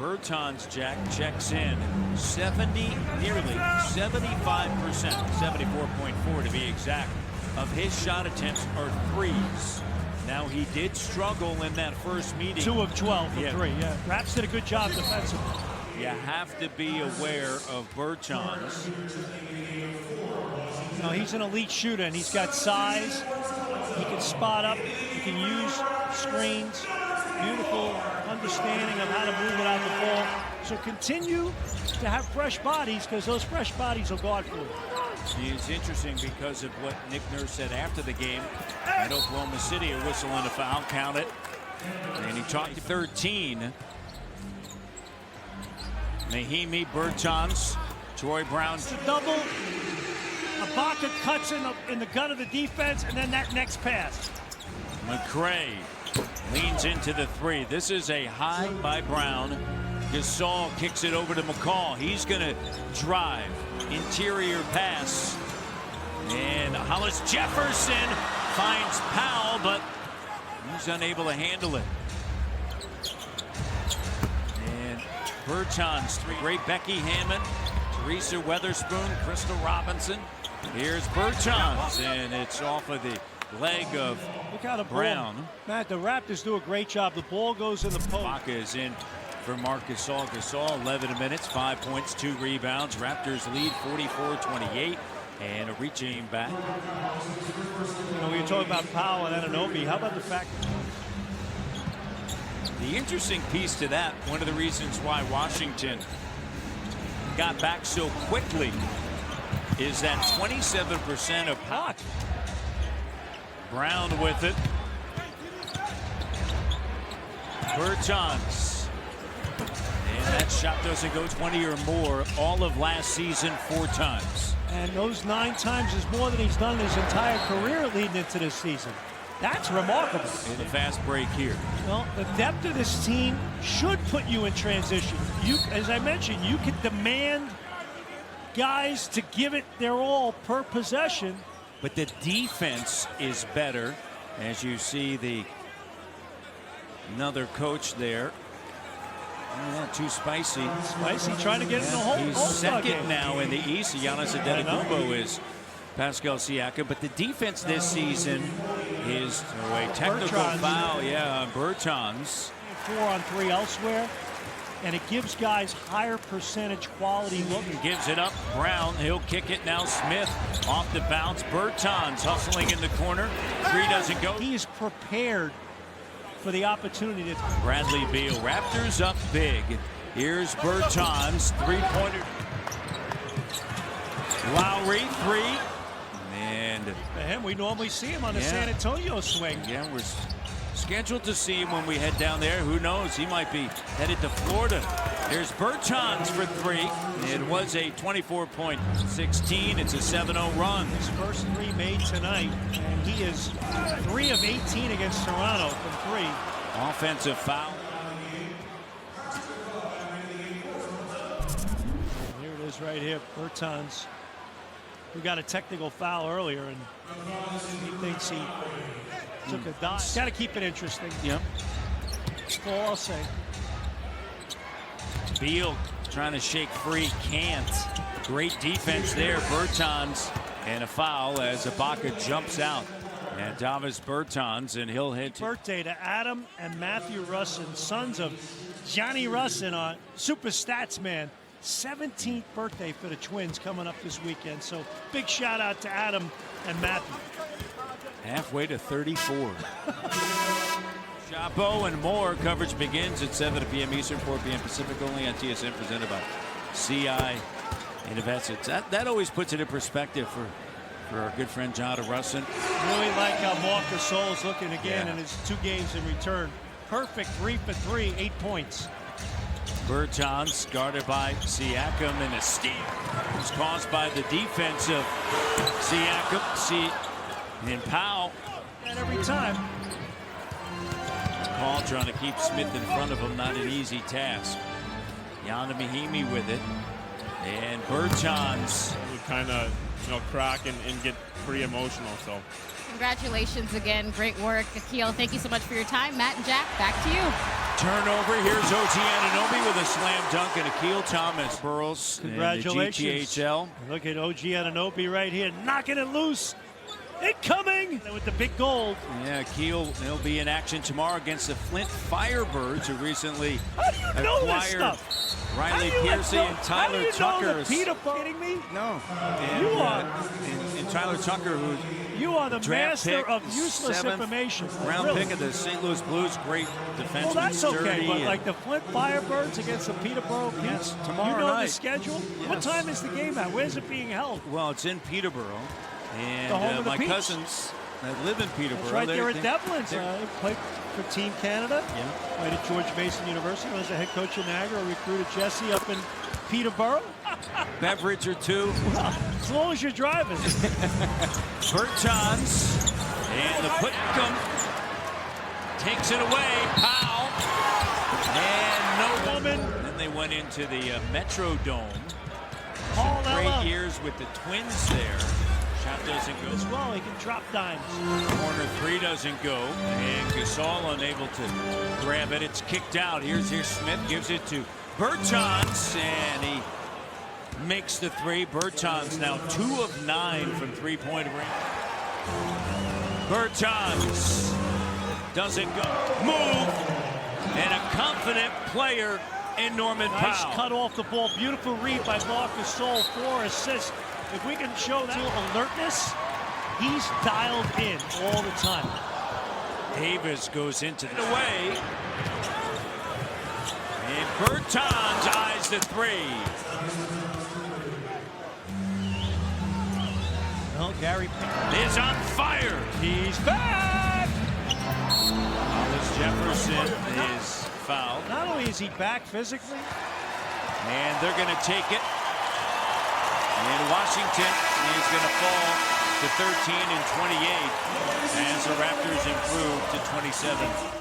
Bertāns, Jack, checks in nearly 75%, 74.4 to be exact, of his shot attempts are threes. Now, he did struggle in that first meeting. 2 of 12 from 3, yeah. Raps did a good job defensively. You have to be aware of Bertāns. No, he's an elite shooter, and he's got size. He can spot up. He can use screens. Beautiful understanding of how to move without the ball. So continue to have fresh bodies, because those fresh bodies will guard for you. It's interesting because of what Nick Nurse said after the game at Oklahoma City. A whistle and a foul, count it. And he talked to 13. Mahimi, Bertāns, Troy Brown. It's a double. Ibaka cuts in the gut of the defense, and then that next pass. McRae leans into the 3. This is a high by Brown. Gasol kicks it over to McCall. He's going to drive. Interior pass. And Hollis Jefferson finds Powell, but he's unable to handle it. And Bertāns, 3. Great Becky Hammond, Teresa Weatherspoon, Crystal Robinson. Here's Bertāns, and it's off of the leg of Brown. Matt, the Raptors do a great job. The ball goes in the post. Ibaka is in for Marc Gasol. Gasol, 11 minutes, 5 points, 2 rebounds. Raptors lead 44-28, and a reaching back. You know, we were talking about Powell and Anunoby. How about the fact the interesting piece to that, one of the reasons why Washington got back so quickly, is that 27% of pot. Brown with it. Bertāns. And that shot doesn't go 20 or more all of last season 4 times. And those 9 times is more than he's done his entire career leading into this season. That's remarkable. And a fast break here. Well, the depth of this team should put you in transition. You, as I mentioned, you can demand guys to give it their all per possession. But the defense is better, as you see another coach there. Yeah, too spicy. Spicy trying to get in the hole. He's second now in the East. Giannis Antetokounmpo is Pascal Siakam. But the defense this season is a technical foul, on Bertāns. 4 on 3 elsewhere. And it gives guys higher percentage quality look. Gives it up. Brown, he'll kick it now. Smith off the bounce. Bertāns hustling in the corner. 3 doesn't go. He is prepared for the opportunity to. Bradley Beal. Raptors up big. Here's Bertāns. 3-pointer. Lowry, 3. And for him, we normally see him on the San Antonio swing. Yeah, we're scheduled to see him when we head down there. Who knows? He might be headed to Florida. There's Bertāns for 3. It was a 24.16. It's a 7-0 run. His first 3 made tonight, and he is 3 of 18 against Toronto from 3. Offensive foul. And here it is right here. Bertāns, who got a technical foul earlier, and he thinks he took a dive. Got to keep it interesting. Yep. That's all I'll say. Beal trying to shake free, can't. Great defense there. Bertāns, and a foul as Ibaka jumps out. And Dāvis Bertāns, and he'll hit. Birthday to Adam and Matthew Russin, sons of Johnny Russin, our super stats man. 17th birthday for the Twins coming up this weekend. So big shout out to Adam and Matthew. Halfway to 34. Chapeau and more. Coverage begins at 7 p.m. Eastern, 4 p.m. Pacific, only on TSN, presented by CI Investments. That always puts it in perspective for our good friend John Russin. Really like how Marc Gasol is looking again in his 2 games in return. Perfect 3 for 3, 8 points. Bertāns guarded by Siakam, and a steal was caused by the defense of Siakam. And Powell. And every time. Paul trying to keep Smith in front of him, not an easy task. Yana Mahimi with it. And Bertāns. We kind of, crack and get pretty emotional. So congratulations again. Great work. Akil, thank you so much for your time. Matt and Jack, back to you. Turnover. Here's OG Anunoby with a slam dunk, and Akil Thomas. Burrows. Congratulations. In the GTHL. Look at OG Anunoby right here, knocking it loose. Incoming with the big gold. Yeah, Akil, he'll be in action tomorrow against the Flint Firebirds, who recently How do you know this acquired stuff? Riley Piercy and Tyler Tucker. Peter, kidding me? No. You are. And Tyler Tucker, who You are the draft master pick, of useless 7th information. round Really. pick of the St. Louis Blues. Great defenseman. Well, that's okay, sturdy, but and like the Flint Firebirds against the Peterborough Pete's, Yes, tomorrow you know night. the schedule? Yes. What time is the game at? Where's it being held? Well, it's in Peterborough, The home and of the my Petes. cousins that live in Peterborough. It's right there at they- Devlin's. they're- Played for Team Canada. Yeah. Played at George Mason University. Was the head coach of Niagara. Recruited Jesse up in Peterborough. Beverage or two. As long as you're driving. Bertans, and the Putcom takes it away. Powell, and no woman. Then they went into the Metrodome. Paul Great Ella. years with the Twins there. Shot doesn't go. As well, he can drop dimes. Corner three doesn't go, and Gasol unable to grab it. It's kicked out. Here's Smith, gives it to Bertans, and he makes the three. Bertans now 2 of 9 from three-point range. Bertans doesn't go. Move, and a confident player in Norman Nice Powell. cut off the ball. Beautiful read by Marc Gasol. 4 assists. If we can show that alertness, he's dialed in all the time. Davis goes into the way. And Bertans eyes the three. Well, Gary Is on fire. he's back. Hollis Jefferson is fouled. Not only is he back physically, And they're going to take it. And Washington is going to fall to 13 and 28 as the Raptors improve to 27.